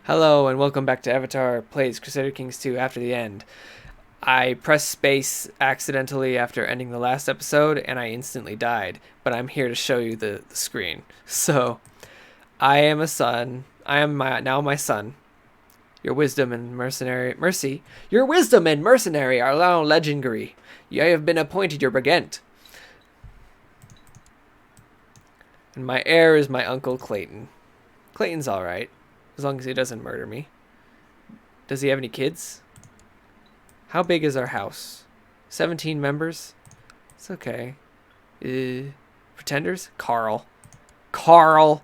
Hello and welcome back to Avatar Plays Crusader Kings 2 After the End. I pressed space accidentally after ending the last episode and I instantly died, but I'm here to show you the screen. So, I am a son. I am now my son. Your wisdom and mercy. Your wisdom and mercenary are now legendary. You have been appointed your regent. And my heir is my uncle Clayton. Clayton's alright. As long as he doesn't murder me. Does he have any kids? How big is our house? 17 members? It's okay. Pretenders? Carl. Carl.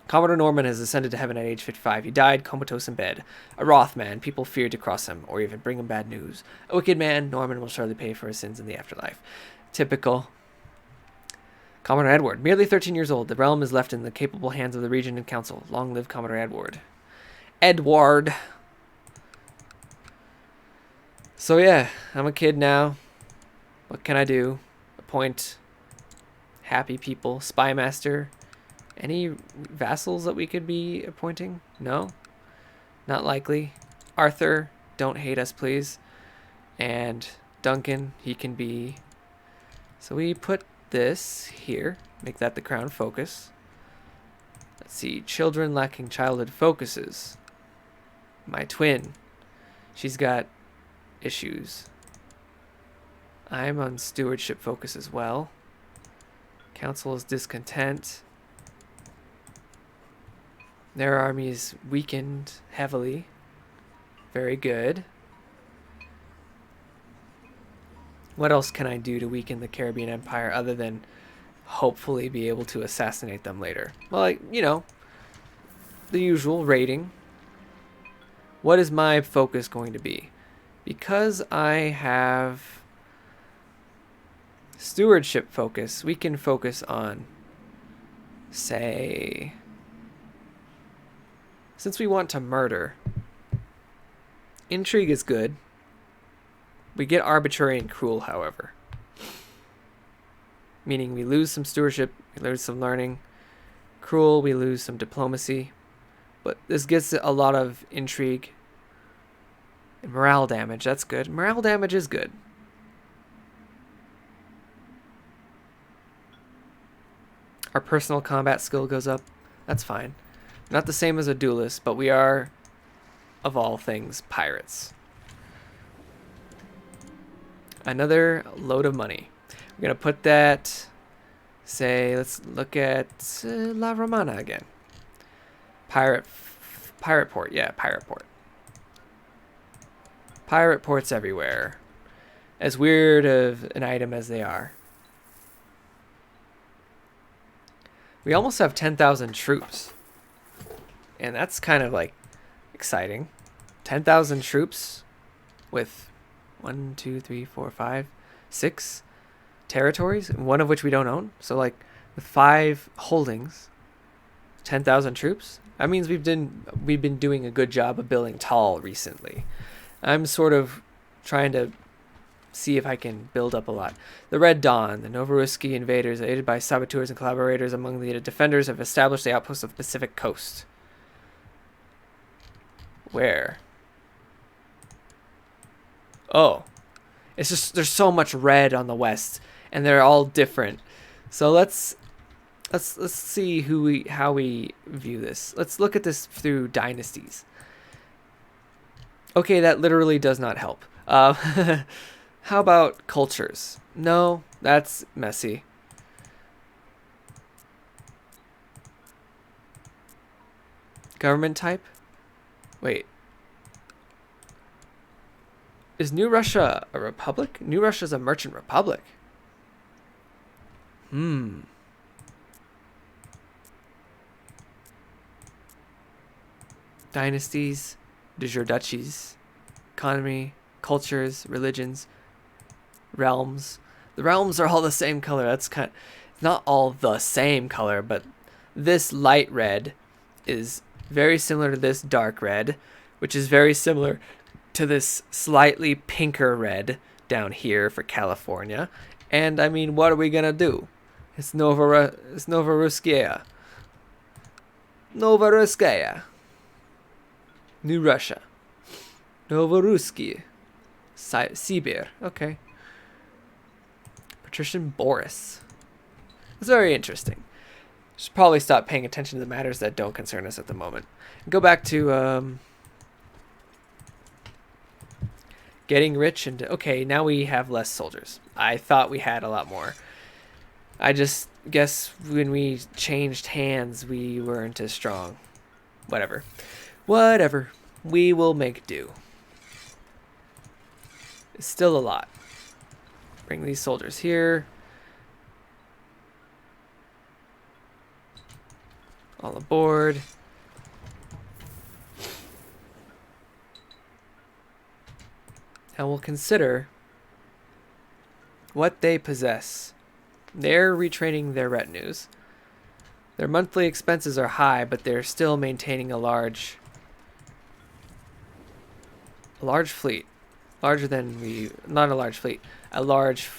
Commodore Norman has ascended to heaven at age 55. He died comatose in bed. A wroth man. People feared to cross him or even bring him bad news. A wicked man. Norman will surely pay for his sins in the afterlife. Typical. Commodore Edward, merely 13 years old, the realm is left in the capable hands of the Regent and Council. Long live Commodore Edward. Edward. So yeah, I'm a kid now. What can I do? Appoint happy people. Spy master. Any vassals that we could be appointing? No? Not likely. Arthur, don't hate us, please. And Duncan, he can be... So we put this here, make that the crown focus. Let's see, children lacking childhood focuses. My twin, she's got issues. I'm on stewardship focus as well. Council is discontent. Their army is weakened heavily. Very good. What else can I do to weaken the Caribbean Empire other than hopefully be able to assassinate them later? Well, like, you know, the usual raiding. What is my focus going to be? Because I have stewardship focus, we can focus on, say, since we want to murder, intrigue is good. We get arbitrary and cruel, however. Meaning we lose some stewardship, we lose some learning. Cruel, we lose some diplomacy. But this gets a lot of intrigue. And morale damage, that's good. Morale damage is good. Our personal combat skill goes up. That's fine. Not the same as a duelist, but we are, of all things, pirates. Another load of money. We're going to put that, say, let's look at La Romana again. Pirate port. Yeah, pirate port. Pirate ports everywhere. As weird of an item as they are. We almost have 10,000 troops. And that's kind of like exciting. 10,000 troops with 1, 2, 3, 4, 5, 6 territories, one of which we don't own. So like with 5 holdings, 10,000 troops. That means we've been doing a good job of building tall recently. I'm sort of trying to see if I can build up a lot. The Red Dawn, the Novoruski invaders, aided by saboteurs and collaborators among the defenders, have established the outpost of the Pacific coast. Where? Oh, it's just there's so much red on the west, and they're all different. So let's see how we view this. Let's look at this through dynasties. Okay, that literally does not help. How about cultures? No, that's messy. Government type? Wait. Is New Russia a republic? New Russia's a merchant republic. Dynasties, de jure duchies, economy, cultures, religions, realms. The realms are all the same color. That's not all the same color, but this light red is very similar to this dark red, which is very similar to this slightly pinker red down here for California. And I mean, what are we gonna do? It's Novoruskia. Novoruskaya. New Russia. Novorusky. Sibir. Okay. Patrician Boris. It's very interesting. Should probably stop paying attention to the matters that don't concern us at the moment. Go back to getting rich and okay, now we have less soldiers. I thought we had a lot more. I just guess when we changed hands, we weren't as strong. Whatever. Whatever. We will make do. It's still a lot. Bring these soldiers here. All aboard. And we'll consider what they possess. They're retraining their retinues. Their monthly expenses are high, but they're still maintaining a large fleet. Larger than not a large fleet, a large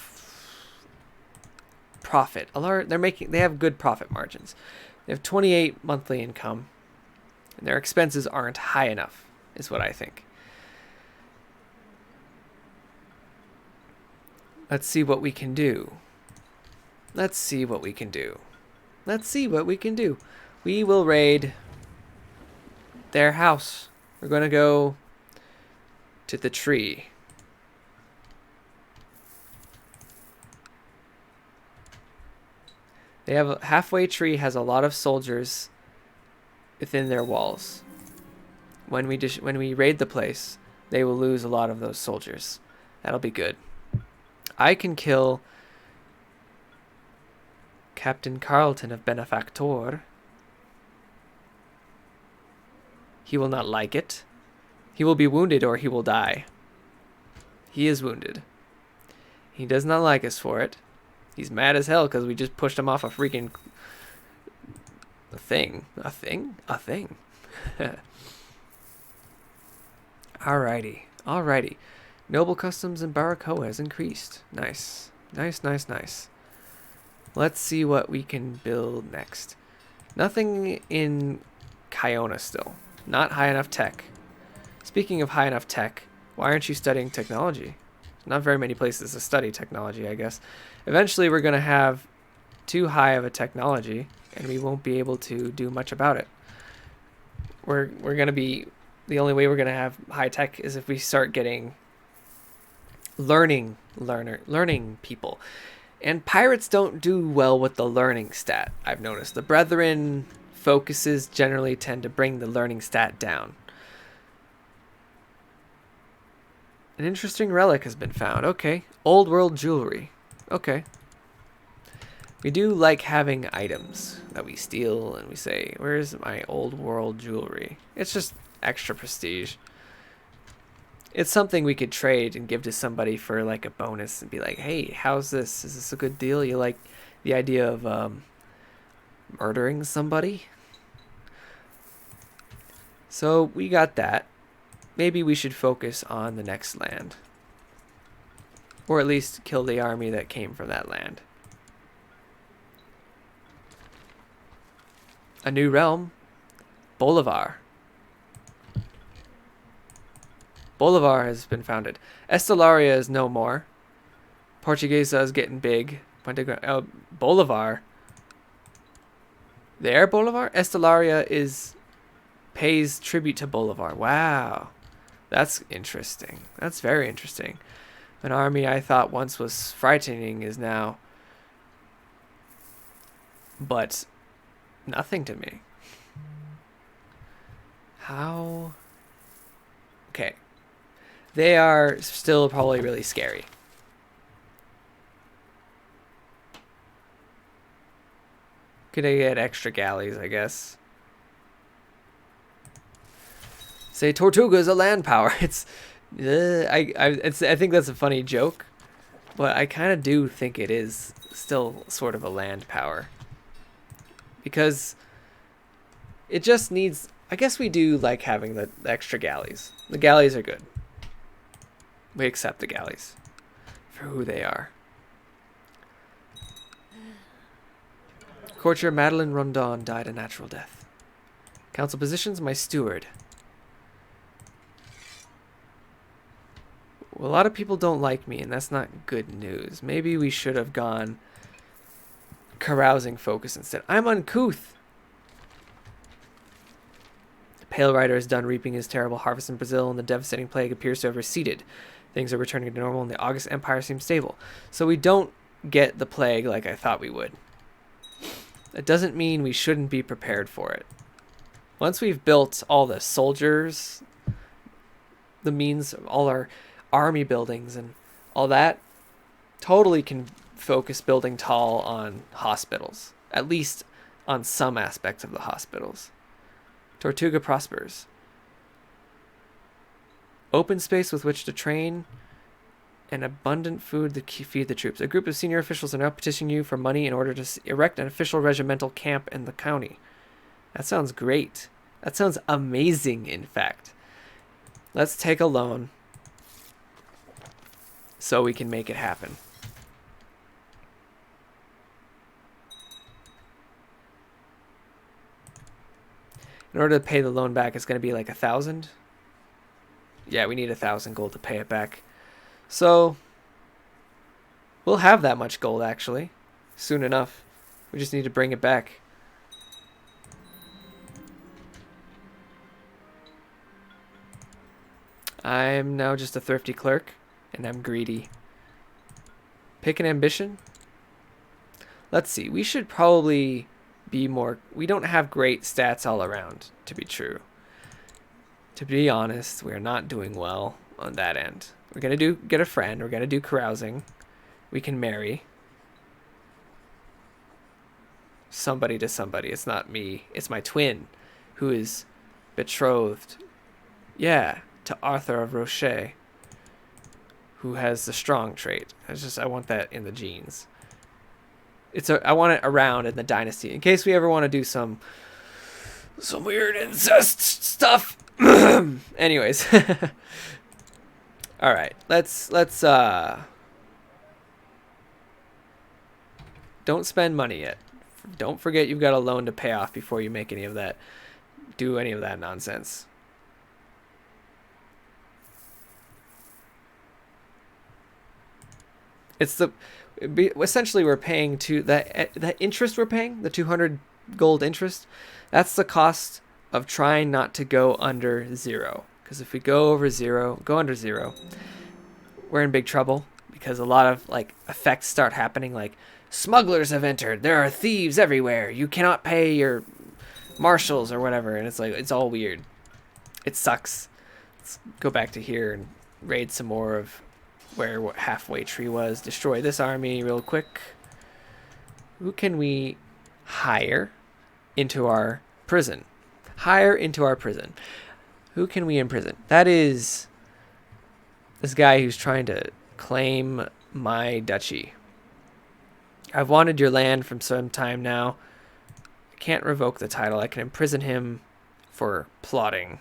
profit. They have good profit margins. They have 28 monthly income, and their expenses aren't high enough, is what I think. Let's see what we can do. Let's see what we can do. Let's see what we can do. We will raid their house. We're going to go to the tree. They have a halfway tree has a lot of soldiers within their walls. When we raid the place, they will lose a lot of those soldiers. That'll be good. I can kill Captain Carlton of Benefactor. He will not like it. He will be wounded or he will die. He is wounded. He does not like us for it. He's mad as hell because we just pushed him off a freaking thing. A thing? A thing. Alrighty. Alrighty. Noble customs in Baracoa has increased. Nice. Nice, nice, nice. Let's see what we can build next. Nothing in Kiona still. Not high enough tech. Speaking of high enough tech, why aren't you studying technology? Not very many places to study technology, I guess. Eventually we're going to have too high of a technology, and we won't be able to do much about it. We're going to be... The only way we're going to have high tech is if we start getting learning people. And pirates don't do well with the learning stat, I've noticed. The Brethren focuses generally tend to bring the learning stat down. An interesting relic has been found. Okay. Old world jewelry. Okay. We do like having items that we steal and we say, where's my old world jewelry? It's just extra prestige. It's something we could trade and give to somebody for like a bonus and be like, hey, how's this? Is this a good deal? You like the idea of murdering somebody? So we got that. Maybe we should focus on the next land. Or at least kill the army that came from that land. A new realm. Bolivar. Bolivar has been founded. Estelaria is no more. Portuguesa is getting big. Bolivar. There, Bolivar? Estelaria pays tribute to Bolivar. Wow. That's interesting. That's very interesting. An army I thought once was frightening is now but nothing to me. How? Okay. They are still probably really scary. Could I get extra galleys, I guess? Say Tortuga is a land power. It's I think that's a funny joke, but I kind of do think it is still sort of a land power. Because it just needs... I guess we do like having the extra galleys. The galleys are good. We accept the galleys for who they are. Courtier Madeline Rondon died a natural death. Council positions, my steward. Well, a lot of people don't like me, and that's not good news. Maybe we should have gone carousing focus instead. I'm uncouth. The Pale Rider is done reaping his terrible harvest in Brazil, and the devastating plague appears to have receded. Things are returning to normal, and the August Empire seems stable. So we don't get the plague like I thought we would. That doesn't mean we shouldn't be prepared for it. Once we've built all the soldiers, the means, all our army buildings and all that, totally can focus building tall on hospitals. At least on some aspects of the hospitals. Tortuga prospers. Open space with which to train and abundant food to feed the troops. A group of senior officials are now petitioning you for money in order to erect an official regimental camp in the county. That sounds great. That sounds amazing, in fact. Let's take a loan so we can make it happen. In order to pay the loan back, it's going to be like 1,000. Yeah, we need 1,000 gold to pay it back. So we'll have that much gold actually soon enough. We just need to bring it back. I'm now just a thrifty clerk, and I'm greedy. Pick an ambition. Let's see. We should probably be more... We don't have great stats all around, to be true. To be honest, we're not doing well on that end. We're going to get a friend. We're going to do carousing. We can marry somebody to somebody. It's not me. It's my twin who is betrothed. Yeah, to Arthur of Rocher, who has the strong trait. I want that in the genes. I want it around in the dynasty in case we ever want to do some weird incest stuff. Anyways. All right. Let's don't spend money yet. Don't forget you've got a loan to pay off before you make any of that. Do any of that nonsense. Essentially we're paying the interest we're paying, the 200 gold interest. That's the cost of trying not to go under 0. Because if we go under 0, we're in big trouble. Because a lot of effects start happening, like smugglers have entered. There are thieves everywhere. You cannot pay your marshals or whatever, and it's all weird. It sucks. Let's go back to here and raid some more of where halfway tree was. Destroy this army real quick. Who can we hire into our prison? Who can we imprison? That is this guy who's trying to claim my duchy. I've wanted your land from some time now. I can't revoke the title. I can imprison him for plotting.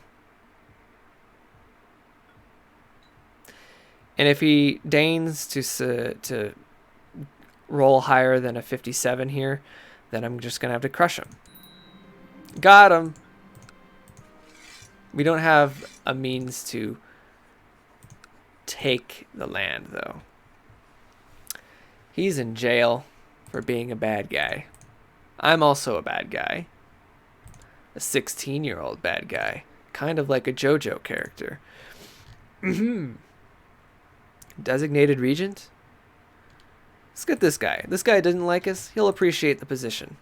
And if he deigns to roll higher than a 57 here, then I'm just going to have to crush him. Got him. We don't have a means to take the land, though. He's in jail for being a bad guy. I'm also a bad guy. A 16-year-old bad guy. Kind of like a JoJo character. Designated regent? Let's get this guy. This guy didn't like us. He'll appreciate the position.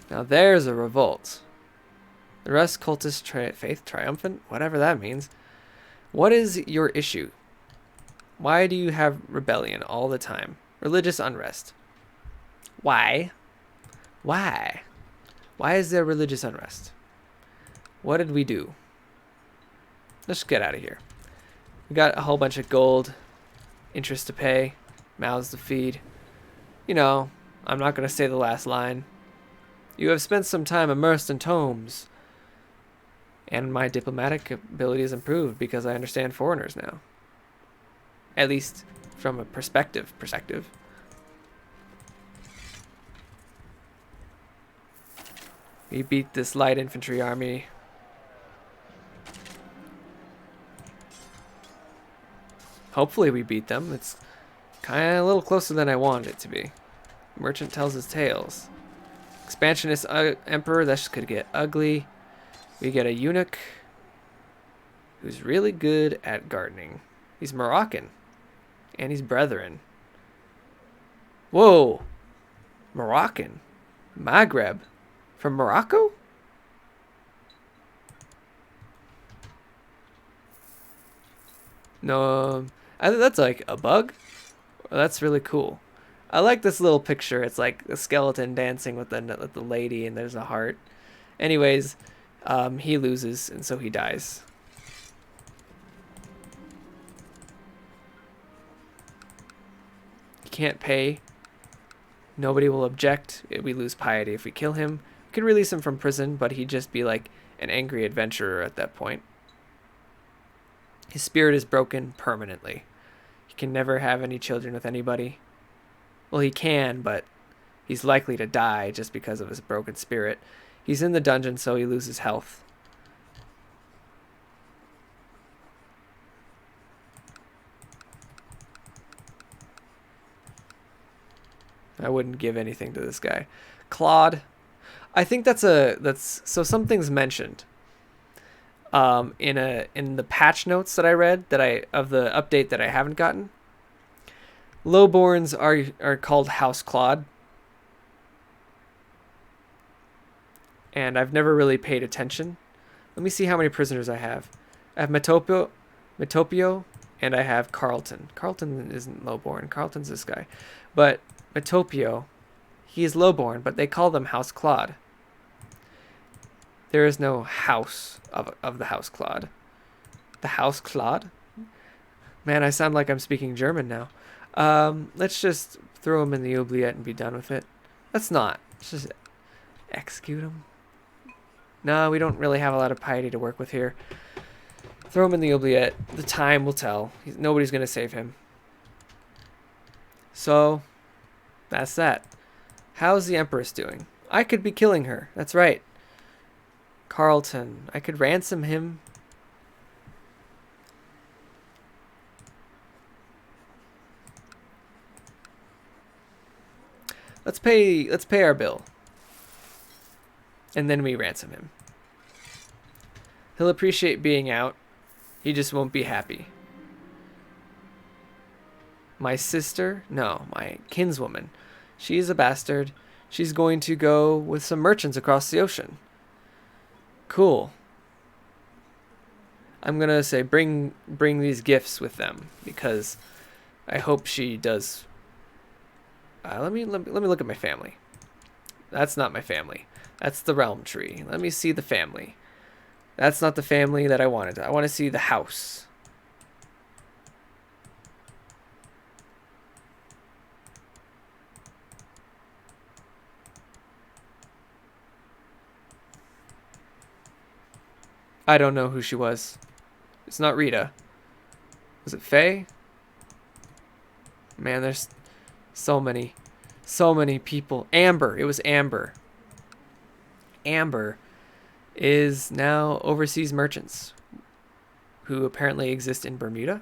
Now there's a revolt. The rest cultist faith triumphant? Whatever that means. What is your issue? Why do you have rebellion all the time? Religious unrest. Why? Why? Why is there religious unrest? What did we do? Let's get out of here. We got a whole bunch of gold, interest to pay, mouths to feed. You know, I'm not going to say the last line. You have spent some time immersed in tomes. And my diplomatic ability has improved because I understand foreigners now. At least from a perspective. We beat this light infantry army. Hopefully we beat them. It's kind of a little closer than I wanted it to be. Merchant tells his tales. Expansionist emperor, that could get ugly. We get a eunuch who's really good at gardening. He's Moroccan. And he's brethren. Whoa! Moroccan. Maghreb. From Morocco? No, that's like a bug. That's really cool. I like this little picture. It's like a skeleton dancing with the lady, and there's a heart. Anyways, he loses, and so he dies. He can't pay. Nobody will object. We lose piety if we kill him. We could release him from prison, but he'd just be like an angry adventurer at that point. His spirit is broken permanently. He can never have any children with anybody. Well, he can, but he's likely to die just because of his broken spirit. He's in the dungeon, so he loses health. I wouldn't give anything to this guy. Claude. I think that's so something's mentioned. In the patch notes that I read of the update that I haven't gotten. Lowborns are called House Claude. And I've never really paid attention. Let me see how many prisoners I have. I have Metopio, and I have Carlton. Carlton isn't lowborn. Carlton's this guy. But Metopio, he is lowborn, but they call them House Claude. There is no house of the House Claude. The House Claude? Man, I sound like I'm speaking German now. Let's just throw him in the oubliette and be done with it. Let's not. Let's just execute him. No, we don't really have a lot of piety to work with here. Throw him in the oubliette. The time will tell. Nobody's going to save him. So, that's that. How's the Empress doing? I could be killing her. That's right. Carlton. I could ransom him. Let's pay our bill. And then we ransom him. He'll appreciate being out. He just won't be happy. My sister? No, my kinswoman. She's a bastard. She's going to go with some merchants across the ocean. Cool. I'm gonna say bring these gifts with them because I hope she does. Let me look at my family. That's not my family. That's the realm tree. Let me see the family. That's not the family that I wanted. I want to see the house. I don't know who she was. It's not Rita. Was it Faye? Man, there's so many people. Amber. It was Amber. Amber is now overseas merchants who apparently exist in Bermuda,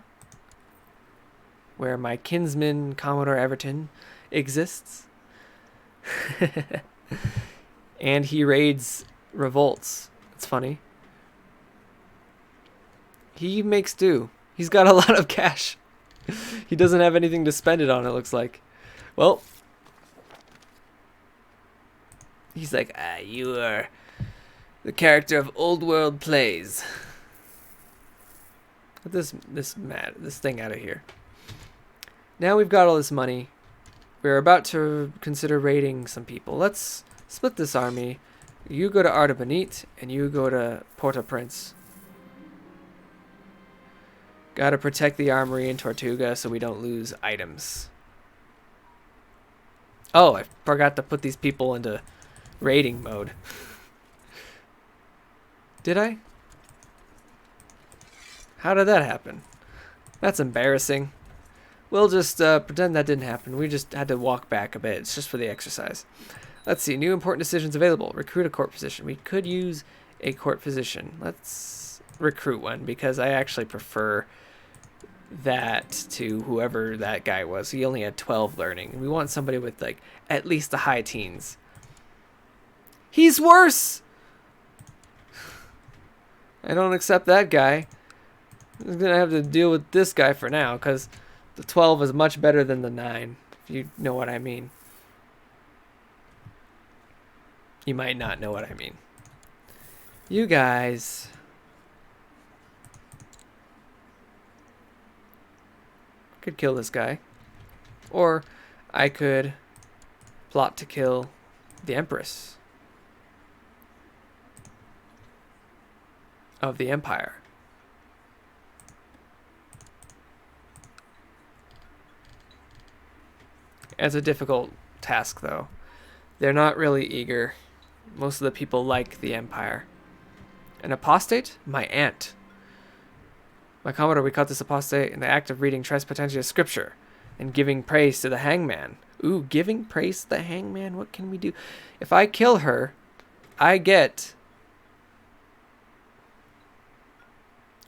where my kinsman Commodore Everton exists. And he raids revolts. It's funny. He makes do. He's got a lot of cash. He doesn't have anything to spend it on, it looks like. Well, he's like, you are the character of old world plays. Get this thing out of here. Now we've got all this money. We're about to consider raiding some people. Let's split this army. You go to Artabanite, and you go to Port-au-Prince. Gotta protect the armory in Tortuga so we don't lose items. Oh, I forgot to put these people into raiding mode. Did I? How did that happen? That's embarrassing. We'll just pretend that didn't happen. We just had to walk back a bit. It's just for the exercise. Let's see. New important decisions available. Recruit a court position. We could use a court position. Let's recruit one because I actually prefer that to whoever that guy was. He only had 12 learning. We want somebody with like at least the high teens. He's worse. I don't accept that guy. I'm gonna have to deal with this guy for now because the 12 is much better than the 9, if you know what I mean. You might not know what I mean. You guys. Could kill this guy. Or I could plot to kill the Empress of the Empire. It's a difficult task, though. They're not really eager. Most of the people like the Empire. An apostate? My aunt. My Commodore, we caught this apostate in the act of reading Tres Potentia scripture and giving praise to the hangman. Ooh, giving praise to the hangman? What can we do? If I kill her, I get...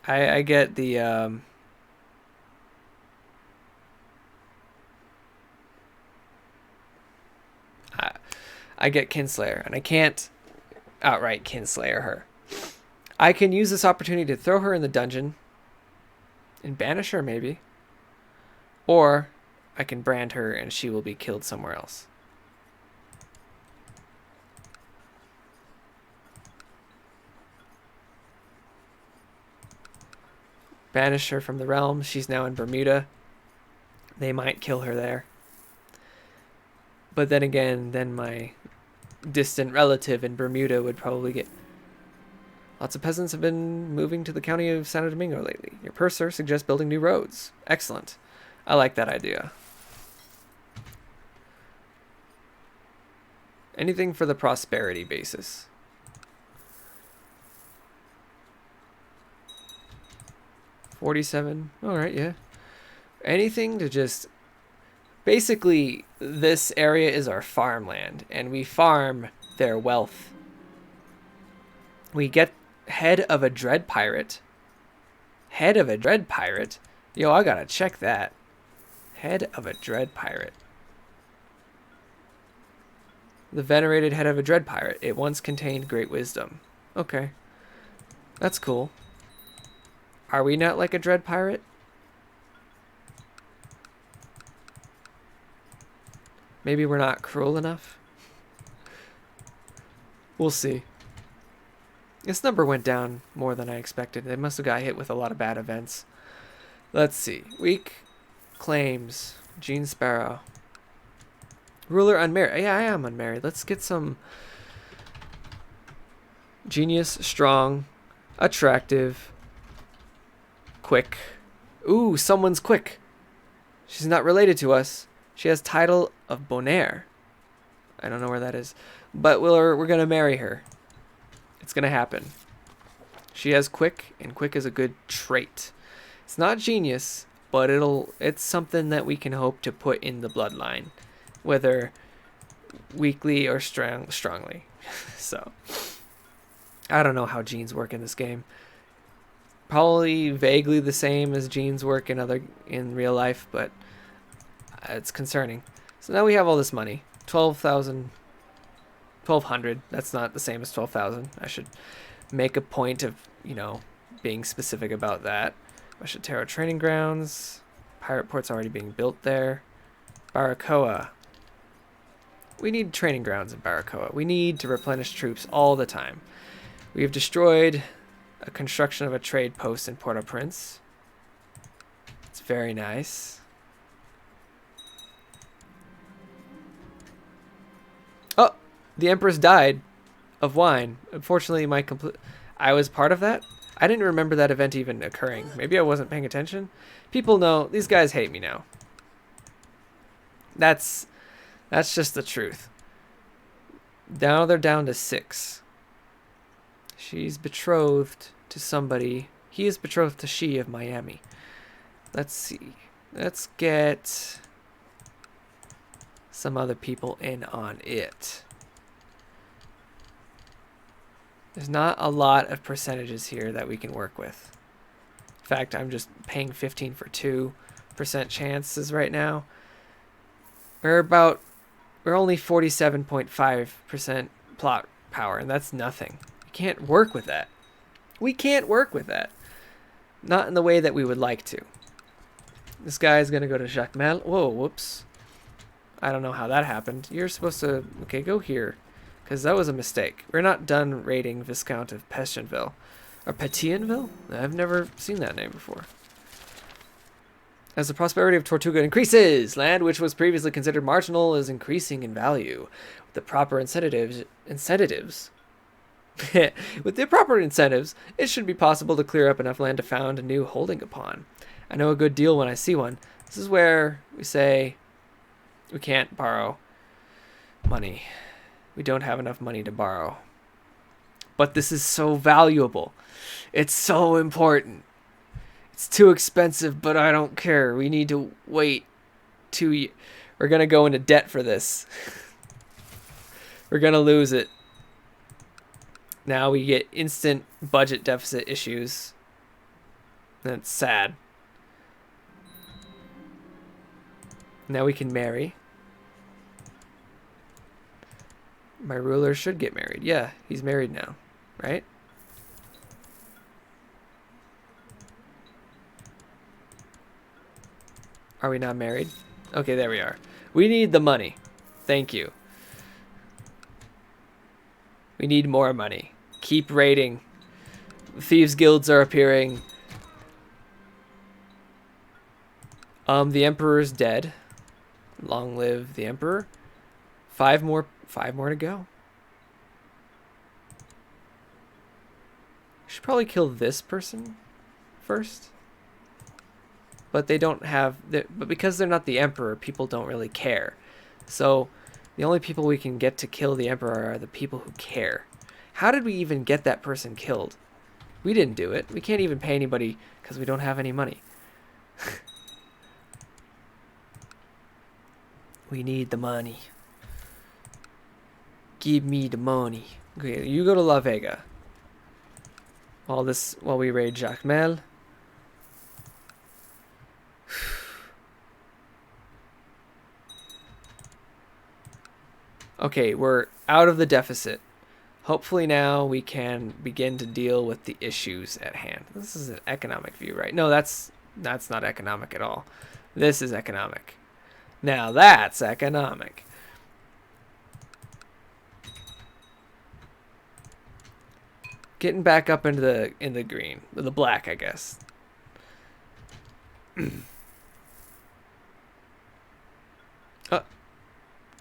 I get the... I get Kinslayer, and I can't outright Kinslayer her. I can use this opportunity to throw her in the dungeon and banish her, maybe. Or I can brand her and she will be killed somewhere else. Banish her from the realm. She's now in Bermuda. They might kill her there. But then again, then my distant relative in Bermuda would probably get... Lots of peasants have been moving to the county of Santo Domingo lately. Your purser suggests building new roads. Excellent. I like that idea. Anything for the prosperity basis. $47. All right, yeah. Anything to just... Basically, this area is our farmland, and we farm their wealth. We get head of a dread pirate. Head of a dread pirate? Yo, I gotta check that. Head of a dread pirate. The venerated head of a dread pirate. It once contained great wisdom. Okay. That's cool. Are we not like a dread pirate? Maybe we're not cruel enough? We'll see. This number went down more than I expected. They must have got hit with a lot of bad events. Let's see. Weak claims. Jean Sparrow. Ruler unmarried. Yeah, I am unmarried. Let's get some... Genius, strong, attractive, quick. Ooh, someone's quick. She's not related to us. She has title of Bonaire. I don't know where that is. But we're going to marry her. It's going to happen. She has quick, and quick is a good trait. It's not genius, but it's something that we can hope to put in the bloodline. Whether weakly or strongly. So, I don't know how genes work in this game. Probably vaguely the same as genes work in real life, but it's concerning. So now we have all this money. 1200. That's not the same as 12,000. I should make a point of, being specific about that. Mashitero Training Grounds. Pirate Port's already being built there. Baracoa. We need training grounds in Baracoa. We need to replenish troops all the time. We have destroyed a construction of a trade post in Port-au-Prince. It's very nice. Oh, the Empress died of wine. Unfortunately, I was part of that. I didn't remember that event even occurring. Maybe I wasn't paying attention. People know. These guys hate me now. That's just the truth. Now they're down to 6. She's betrothed to somebody. He is betrothed to she of Miami. Let's see. Let's get some other people in on it. There's not a lot of percentages here that we can work with. In fact, I'm just paying 15 for 2% chances right now. We're only 47.5% plot power, and that's nothing. We can't work with that. We can't work with that. Not in the way that we would like to. This guy is going to go to Jacmel. Whoa, whoops. I don't know how that happened. You're supposed to... Okay, go here. Because that was a mistake. We're not done raiding Viscount of Petionville. Or Petionville? I've never seen that name before. As the prosperity of Tortuga increases, land which was previously considered marginal is increasing in value. With the proper incentives, with the proper incentives, it should be possible to clear up enough land to found a new holding upon. I know a good deal when I see one. This is where we say we can't borrow money. We don't have enough money to borrow. But this is so valuable. It's so important. It's too expensive, but I don't care. We need to wait 2 years. We're going to go into debt for this. We're going to lose it. Now we get instant budget deficit issues. That's sad. Now we can marry. My ruler should get married. Yeah, he's married now, right? Are we not married? Okay, there we are. We need the money. Thank you. We need more money. Keep raiding. Thieves guilds are appearing. The Emperor's dead. Long live the Emperor. Five more to go. Should probably kill this person first. But they don't have... But because they're not the Emperor, people don't really care. So the only people we can get to kill the Emperor are the people who care. How did we even get that person killed? We didn't do it. We can't even pay anybody because we don't have any money. We need the money. Give me the money. Okay, you go to La Vega. While we raid Jacmel. Okay, we're out of the deficit. Hopefully now we can begin to deal with the issues at hand. This is an economic view, right? No, that's not economic at all. This is economic. Now that's economic. Getting back up into the green, the black, I guess.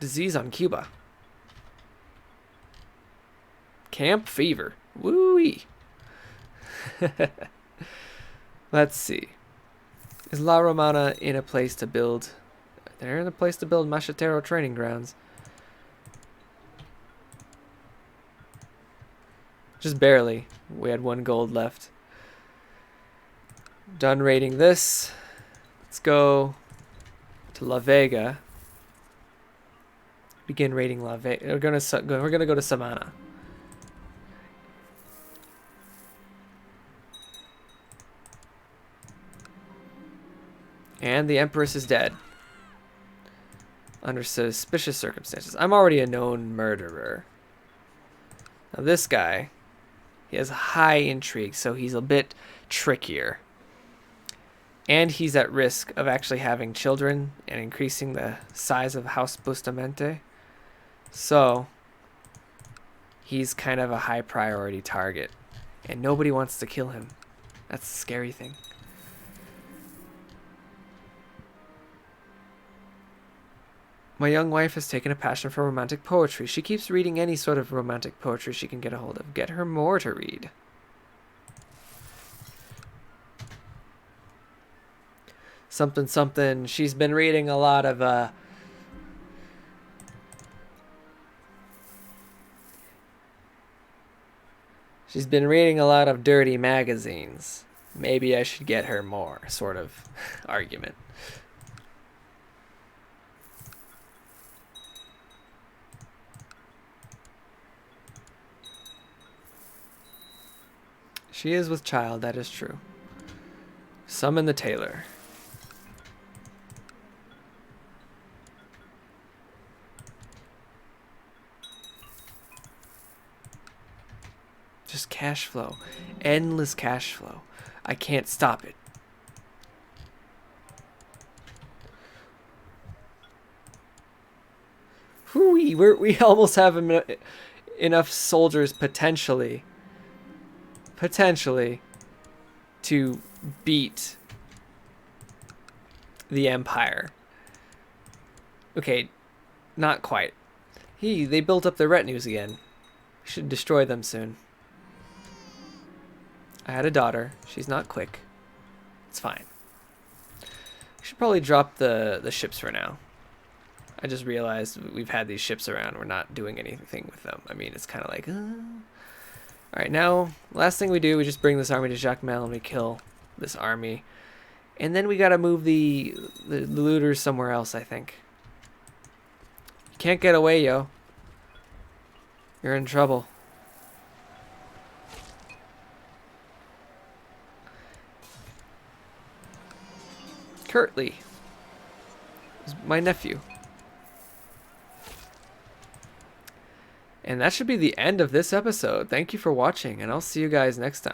Disease on Cuba. Camp fever. Woo-wee. Let's see. Is La Romana in a place to build? They're in a place to build Machetero training grounds. Just barely. We had 1 gold left. Done raiding this. Let's go to La Vega. Begin raiding La Vega. We're gonna go to Samana. And the Empress is dead. Under suspicious circumstances. I'm already a known murderer. Now this guy, he has high intrigue, so he's a bit trickier. And he's at risk of actually having children and increasing the size of House Bustamante. So, he's kind of a high priority target. And nobody wants to kill him. That's the scary thing. My young wife has taken a passion for romantic poetry. She keeps reading any sort of romantic poetry she can get a hold of. Get her more to read. Something, something. She's been reading a lot of, she's been reading a lot of dirty magazines. Maybe I should get her more, sort of argument. She is with child, that is true. Summon the tailor. Just cash flow. Endless cash flow. I can't stop it. Hooey, we almost have enough soldiers potentially to beat the Empire. Okay, not quite. They built up their retinues again. We should destroy them soon. I had a daughter. She's not quick. It's fine. We should probably drop the ships for now. I just realized we've had these ships around. We're not doing anything with them. I mean, it's kind of like... Alright, now, last thing we do, we just bring this army to Jacmel and we kill this army. And then we gotta move the looters somewhere else, I think. You can't get away, yo. You're in trouble. Curtly. Is my nephew. And that should be the end of this episode. Thank you for watching, and I'll see you guys next time.